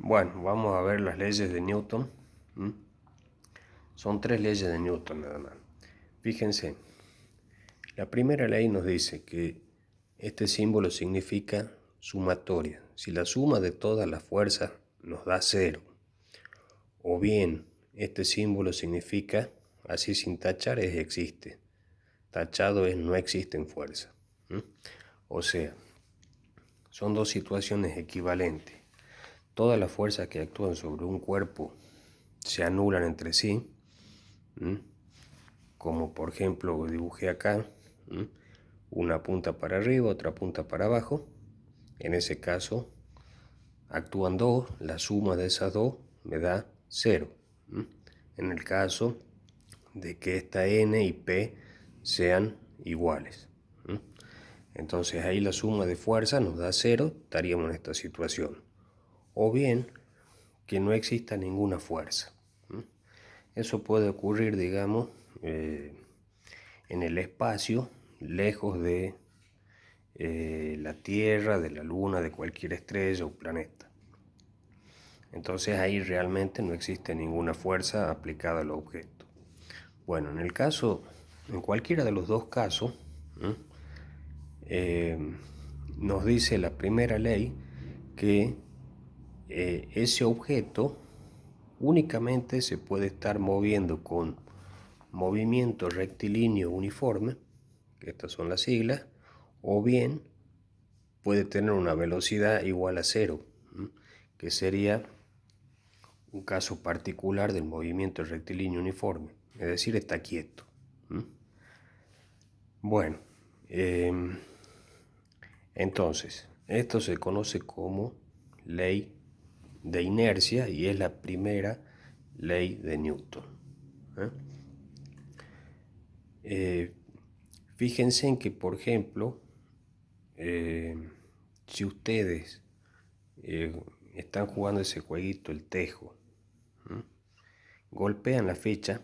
Bueno, vamos a ver las leyes de Newton. ¿Mm? Son tres leyes de Newton nada más. Fíjense, la primera ley nos dice que este símbolo significa sumatoria. Si la suma de todas las fuerzas nos da cero, o bien este símbolo significa, así sin tachar, es existe. Tachado es no existe en fuerza. ¿Mm? O sea, son dos situaciones equivalentes. Todas las fuerzas que actúan sobre un cuerpo se anulan entre sí, como por ejemplo dibujé acá, una punta para arriba, otra punta para abajo. En ese caso actúan dos, la suma de esas dos me da cero. En el caso de que esta n y p sean iguales. Entonces ahí la suma de fuerza nos da cero, estaríamos en esta situación. O bien que no exista ninguna fuerza. Eso puede ocurrir, digamos, en el espacio, lejos de la Tierra, de la Luna, de cualquier estrella o planeta. Entonces ahí realmente no existe ninguna fuerza aplicada al objeto. Bueno, en cualquiera de los dos casos, nos dice la primera ley que ese objeto únicamente se puede estar moviendo con movimiento rectilíneo uniforme, que estas son las siglas, o bien puede tener una velocidad igual a cero, que sería un caso particular del movimiento rectilíneo uniforme, es decir, está quieto. Bueno, entonces, esto se conoce como ley de inercia y es la primera ley de Newton. ¿eh? Fíjense en que, por ejemplo, si ustedes están jugando ese jueguito, el tejo, golpean la ficha,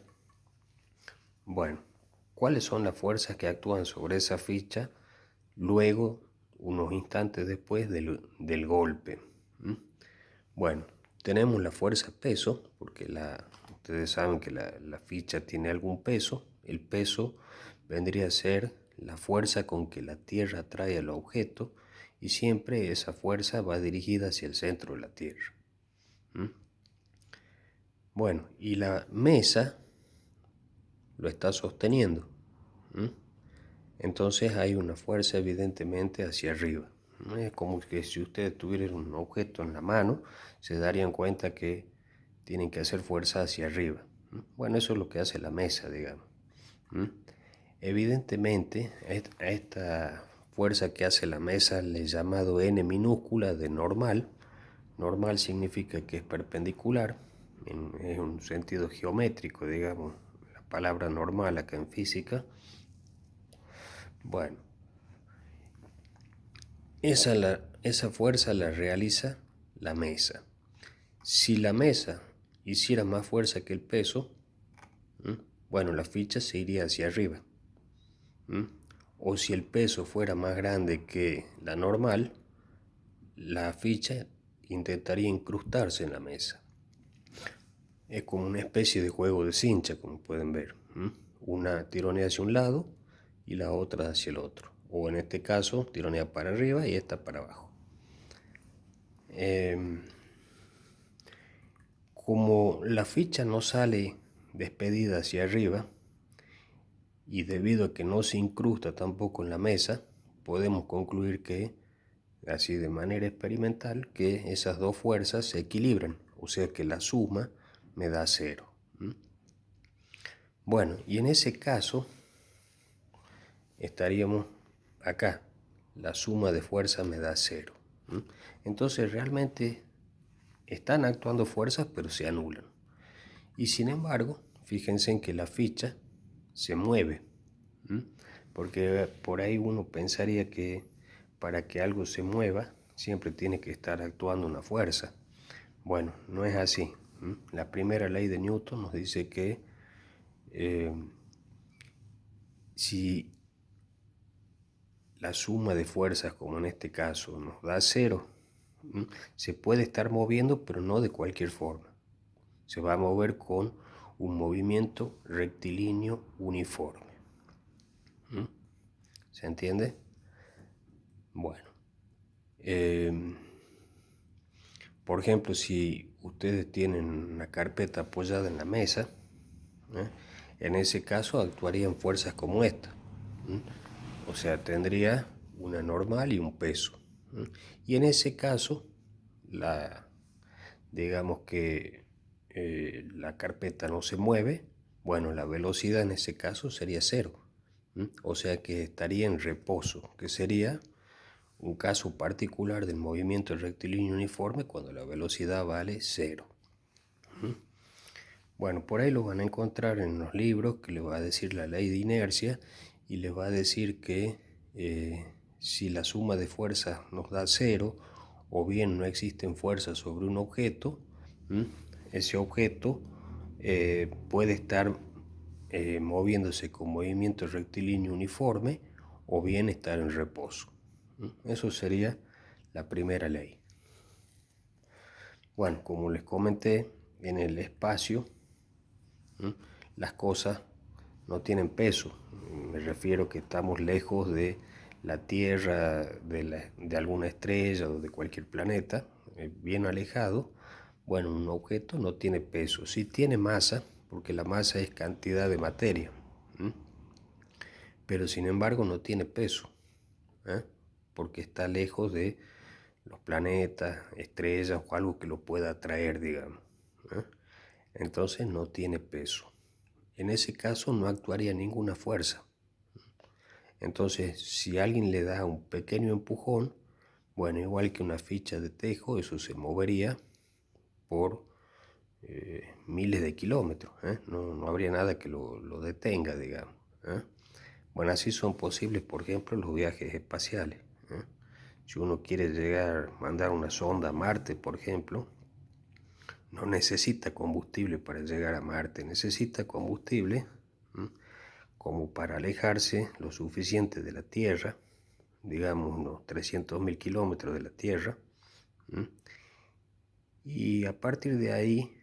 bueno, ¿cuáles son las fuerzas que actúan sobre esa ficha luego, unos instantes después del golpe? Bueno, tenemos la fuerza peso, porque ustedes saben que la ficha tiene algún peso. El peso vendría a ser la fuerza con que la Tierra atrae al objeto y siempre esa fuerza va dirigida hacia el centro de la Tierra. Bueno, y la mesa lo está sosteniendo. Entonces hay una fuerza evidentemente hacia arriba. Es como que si ustedes tuvieran un objeto en la mano, se darían cuenta que tienen que hacer fuerza hacia arriba. Bueno, eso es lo que hace la mesa, digamos. Evidentemente, a esta fuerza que hace la mesa le he llamado n minúscula de normal. Normal significa que es perpendicular, es un sentido geométrico, digamos, la palabra normal acá en física. Bueno, esa fuerza la realiza la mesa. Si la mesa hiciera más fuerza que el peso, bueno, la ficha se iría hacia arriba. O si el peso fuera más grande que la normal, la ficha intentaría incrustarse en la mesa. Es como una especie de juego de cincha, como pueden ver. Una tironea hacia un lado y la otra hacia el otro. O en este caso, tironea para arriba y esta para abajo. Como la ficha no sale despedida hacia arriba y debido a que no se incrusta tampoco en la mesa, podemos concluir que, así de manera experimental, que esas dos fuerzas se equilibran, o sea que la suma me da cero. Bueno, y en ese caso estaríamos acá, la suma de fuerzas me da cero. Entonces realmente están actuando fuerzas pero se anulan. Y sin embargo, fíjense en que la ficha se mueve, porque por ahí uno pensaría que para que algo se mueva siempre tiene que estar actuando una fuerza. Bueno, no es así. La primera ley de Newton nos dice que si la suma de fuerzas, como en este caso, nos da cero, Se puede estar moviendo, pero no de cualquier forma. Se va a mover con un movimiento rectilíneo uniforme. ¿Se entiende? Bueno. Por ejemplo, si ustedes tienen una carpeta apoyada en la mesa, en ese caso actuarían fuerzas como esta. O sea, tendría una normal y un peso. Y en ese caso, digamos que la carpeta no se mueve, bueno, la velocidad en ese caso sería cero. O sea que estaría en reposo, que sería un caso particular del movimiento rectilíneo uniforme cuando la velocidad vale cero. Bueno, por ahí lo van a encontrar en los libros que les va a decir la ley de inercia y les va a decir que si la suma de fuerzas nos da cero o bien no existen fuerzas sobre un objeto, ese objeto puede estar moviéndose con movimiento rectilíneo uniforme o bien estar en reposo. Eso sería la primera ley. Bueno, como les comenté, en el espacio las cosas no tienen peso. Me refiero que estamos lejos de la Tierra, de alguna estrella o de cualquier planeta, bien alejado. Bueno, un objeto no tiene peso, sí tiene masa, porque la masa es cantidad de materia, pero sin embargo no tiene peso, porque está lejos de los planetas, estrellas o algo que lo pueda atraer, digamos. Entonces no tiene peso. En ese caso no actuaría ninguna fuerza. Entonces, si alguien le da un pequeño empujón, bueno, igual que una ficha de tejo, eso se movería por miles de kilómetros. No habría nada que lo detenga, digamos. Bueno, así son posibles, por ejemplo, los viajes espaciales. Si uno quiere llegar, mandar una sonda a Marte, por ejemplo, no necesita combustible para llegar a Marte, necesita combustible como para alejarse lo suficiente de la Tierra, digamos unos 300.000 kilómetros de la Tierra, y a partir de ahí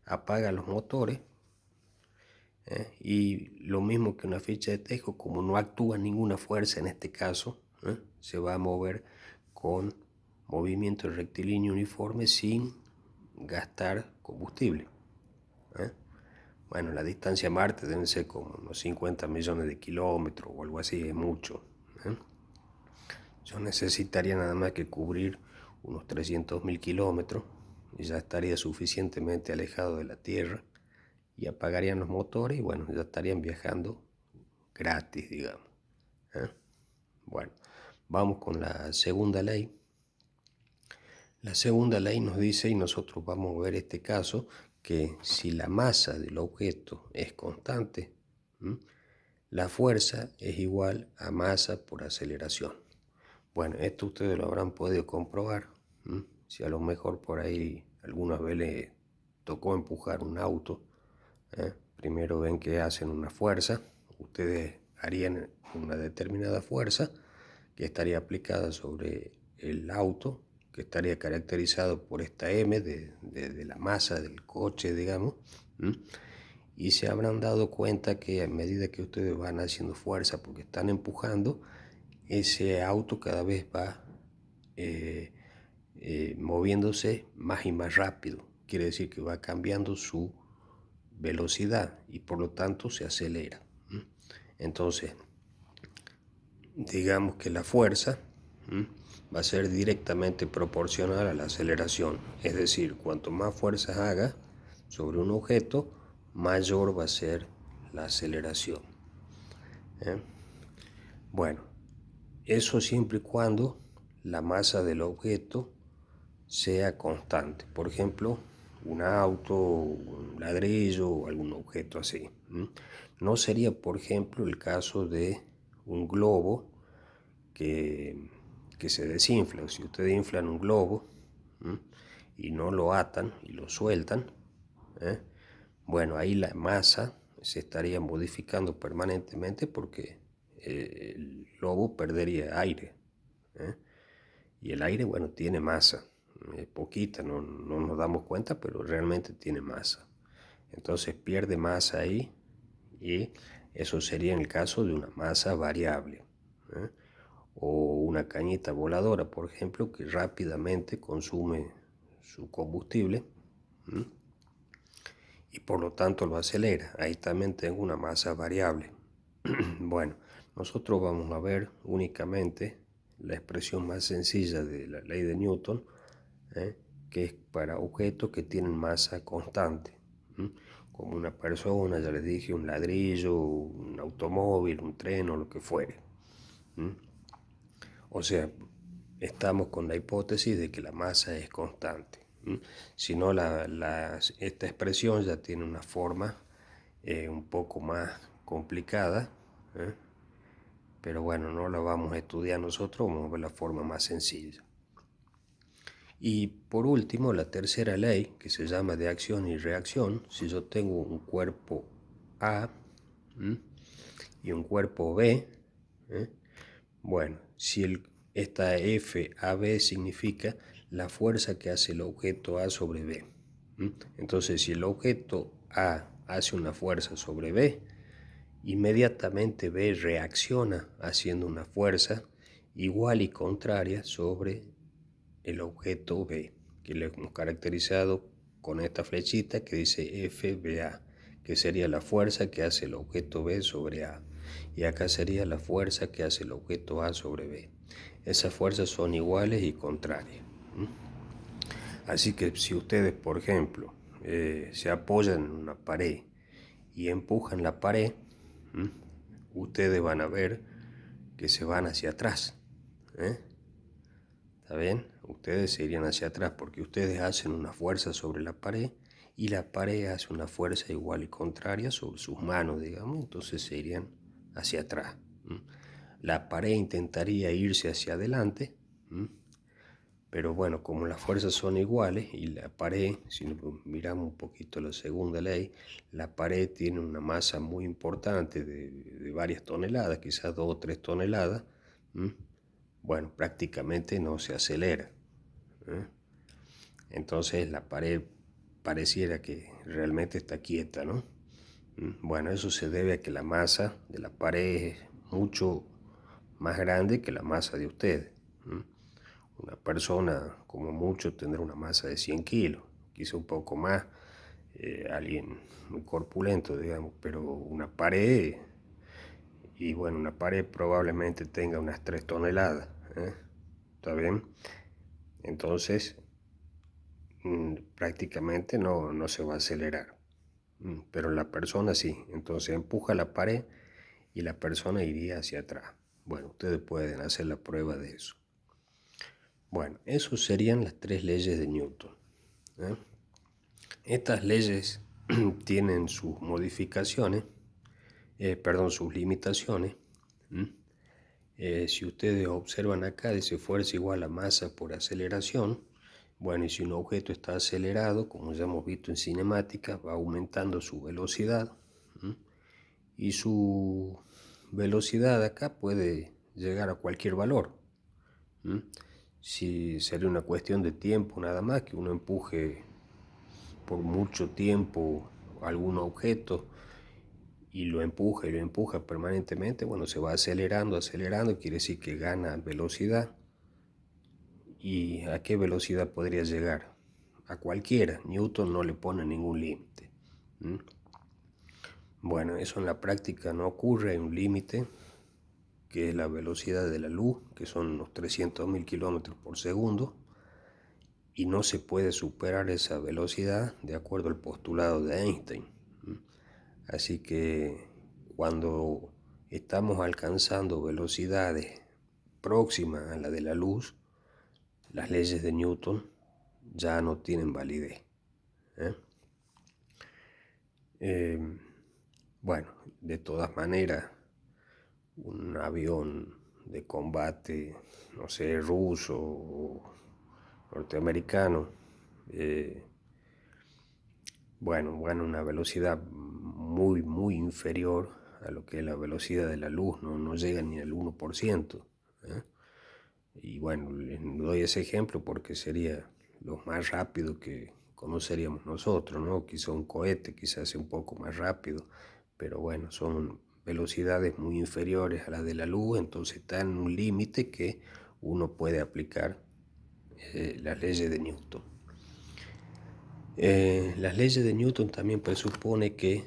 apaga los motores, y lo mismo que una ficha de tejo, como no actúa ninguna fuerza en este caso, se va a mover con movimiento rectilíneo uniforme sin gastar combustible. Bueno, la distancia a Marte deben ser como unos 50 millones de kilómetros o algo así, es mucho. Yo necesitaría nada más que cubrir unos 300.000 kilómetros y ya estaría suficientemente alejado de la Tierra y apagarían los motores y bueno, ya estarían viajando gratis, digamos. Bueno, vamos con la segunda ley. La segunda ley nos dice, y nosotros vamos a ver este caso, que si la masa del objeto es constante, la fuerza es igual a masa por aceleración. Bueno, esto ustedes lo habrán podido comprobar. Si a lo mejor por ahí algunas veces les tocó empujar un auto, primero ven que hacen una fuerza, ustedes harían una determinada fuerza que estaría aplicada sobre el auto, que estaría caracterizado por esta M de la masa del coche, digamos, y se habrán dado cuenta que a medida que ustedes van haciendo fuerza porque están empujando, ese auto cada vez va moviéndose más y más rápido. Quiere decir que va cambiando su velocidad y por lo tanto se acelera. Entonces, digamos que la fuerza va a ser directamente proporcional a la aceleración. Es decir, cuanto más fuerzas haga sobre un objeto, mayor va a ser la aceleración. Bueno, eso siempre y cuando la masa del objeto sea constante. Por ejemplo, un auto, un ladrillo o algún objeto así. No sería, por ejemplo, el caso de un globo que se desinfla. Si ustedes inflan un globo y no lo atan y lo sueltan, bueno, ahí la masa se estaría modificando permanentemente porque el globo perdería aire. Y el aire, bueno, tiene masa, poquita, no nos damos cuenta, pero realmente tiene masa. Entonces pierde masa ahí y eso sería en el caso de una masa variable. ¿Eh? O una cañita voladora, por ejemplo, que rápidamente consume su combustible. ¿Mm? Y por lo tanto lo acelera. Ahí también tengo una masa variable. Bueno, nosotros vamos a ver únicamente la expresión más sencilla de la ley de Newton, que es para objetos que tienen masa constante, como una persona, ya les dije, un ladrillo, un automóvil, un tren o lo que fuere. O sea, estamos con la hipótesis de que la masa es constante. Si no, esta expresión ya tiene una forma un poco más complicada, ¿eh? Pero bueno, no la vamos a estudiar nosotros, vamos a ver la forma más sencilla. Y por último, la tercera ley, que se llama de acción y reacción. Si yo tengo un cuerpo A y un cuerpo B, bueno, si esta FAB significa la fuerza que hace el objeto A sobre B. Entonces, si el objeto A hace una fuerza sobre B, inmediatamente B reacciona haciendo una fuerza igual y contraria sobre el objeto B, que lo hemos caracterizado con esta flechita que dice FBA, que sería la fuerza que hace el objeto B sobre A. Y acá sería la fuerza que hace el objeto A sobre B. Esas fuerzas son iguales y contrarias. Así que si ustedes, por ejemplo, se apoyan en una pared y empujan la pared, ustedes van a ver que se van hacia atrás. ¿Está bien? Ustedes se irían hacia atrás porque ustedes hacen una fuerza sobre la pared y la pared hace una fuerza igual y contraria sobre sus manos, digamos, entonces se irían hacia atrás. La pared intentaría irse hacia adelante, pero bueno, como las fuerzas son iguales y la pared, si miramos un poquito la segunda ley, la pared tiene una masa muy importante de varias toneladas, quizás 2 o 3 toneladas, bueno, prácticamente no se acelera. Entonces la pared pareciera que realmente está quieta, ¿no? Bueno, eso se debe a que la masa de la pared es mucho más grande que la masa de ustedes. Una persona como mucho tendrá una masa de 100 kilos, quizá un poco más, alguien muy corpulento, digamos, pero una pared, y bueno, una pared probablemente tenga unas 3 toneladas, ¿está bien? Entonces, prácticamente no se va a acelerar, pero la persona sí, entonces empuja la pared y la persona iría hacia atrás. Bueno, ustedes pueden hacer la prueba de eso. Bueno, eso serían las 3 leyes de Newton. Estas leyes tienen sus modificaciones, sus limitaciones. Si ustedes observan acá, dice fuerza igual a masa por aceleración. Bueno, y si un objeto está acelerado, como ya hemos visto en cinemática, va aumentando su velocidad. Y su velocidad acá puede llegar a cualquier valor. Si sería una cuestión de tiempo nada más, que uno empuje por mucho tiempo algún objeto y lo empuja permanentemente, bueno, se va acelerando, quiere decir que gana velocidad. ¿Y a qué velocidad podría llegar? A cualquiera. Newton no le pone ningún límite. Bueno, eso en la práctica no ocurre, hay un límite, que es la velocidad de la luz, que son unos 300.000 kilómetros por segundo, y no se puede superar esa velocidad de acuerdo al postulado de Einstein. Así que cuando estamos alcanzando velocidades próximas a la de la luz, las leyes de Newton ya no tienen validez. Bueno, de todas maneras, un avión de combate, no sé, ruso o norteamericano, bueno, una velocidad muy inferior a lo que es la velocidad de la luz, no llega ni al 1%. Y bueno, les doy ese ejemplo porque sería lo más rápido que conoceríamos nosotros, ¿no? Quizá un cohete, quizás sea un poco más rápido, pero bueno, son velocidades muy inferiores a las de la luz, entonces está en un límite que uno puede aplicar las leyes de Newton. Las leyes de Newton también presupone que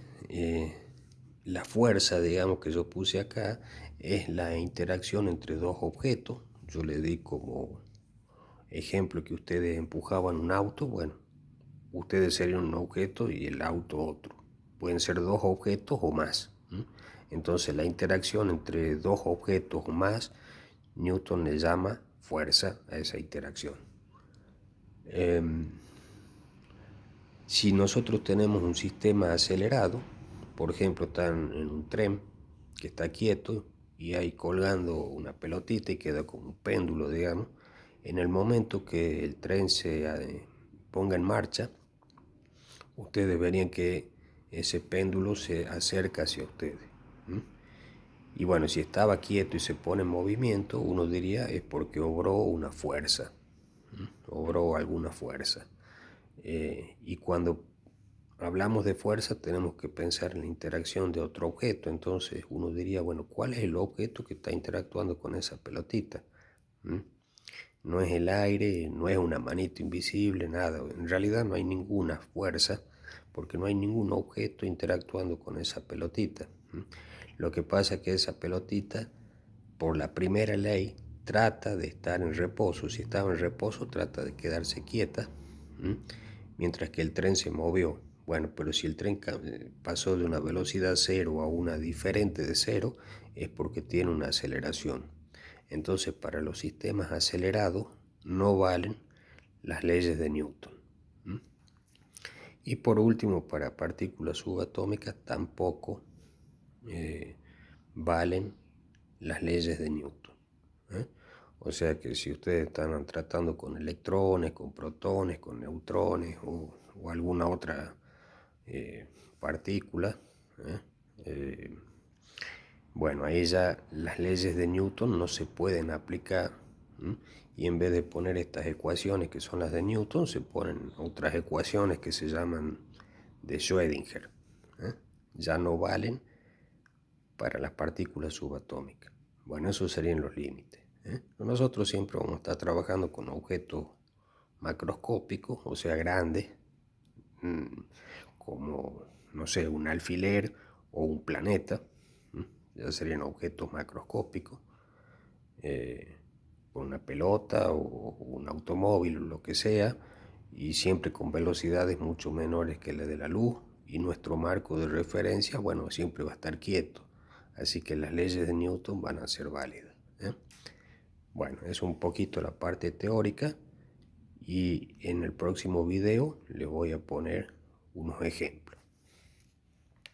la fuerza, digamos, que yo puse acá, es la interacción entre dos objetos. Yo le di como ejemplo que ustedes empujaban un auto. Bueno, ustedes serían un objeto y el auto otro. Pueden ser dos objetos o más. Entonces la interacción entre dos objetos o más, Newton le llama fuerza a esa interacción. Si nosotros tenemos un sistema acelerado, por ejemplo, están en un tren que está quieto y ahí colgando una pelotita y queda como un péndulo, digamos, en el momento que el tren se ponga en marcha, ustedes verían que ese péndulo se acerca hacia ustedes. Y bueno, si estaba quieto y se pone en movimiento, uno diría es porque obró una fuerza, obró alguna fuerza. Y cuando hablamos de fuerza tenemos que pensar en la interacción de otro objeto. Entonces uno diría, bueno, ¿cuál es el objeto que está interactuando con esa pelotita? No es el aire, no es una manito invisible, nada. En realidad no hay ninguna fuerza porque no hay ningún objeto interactuando con esa pelotita. Lo que pasa es que esa pelotita, por la primera ley, trata de estar en reposo. Si estaba en reposo, trata de quedarse quieta, mientras que el tren se movió. Bueno, pero si el tren pasó de una velocidad cero a una diferente de cero, es porque tiene una aceleración. Entonces, para los sistemas acelerados no valen las leyes de Newton. Y por último, para partículas subatómicas tampoco valen las leyes de Newton. O sea que si ustedes están tratando con electrones, con protones, con neutrones o alguna otra partícula, bueno, ahí ya las leyes de Newton no se pueden aplicar, y en vez de poner estas ecuaciones que son las de Newton, se ponen otras ecuaciones que se llaman de Schrödinger. Ya no valen para las partículas subatómicas. Bueno, esos serían los límites. Nosotros siempre vamos a estar trabajando con objetos macroscópicos, o sea, grandes, como, no sé, un alfiler o un planeta. Ya serían objetos macroscópicos, una pelota o un automóvil o lo que sea, y siempre con velocidades mucho menores que la de la luz, y nuestro marco de referencia, bueno, siempre va a estar quieto, así que las leyes de Newton van a ser válidas. Bueno, es un poquito la parte teórica, y en el próximo video les voy a poner unos ejemplos.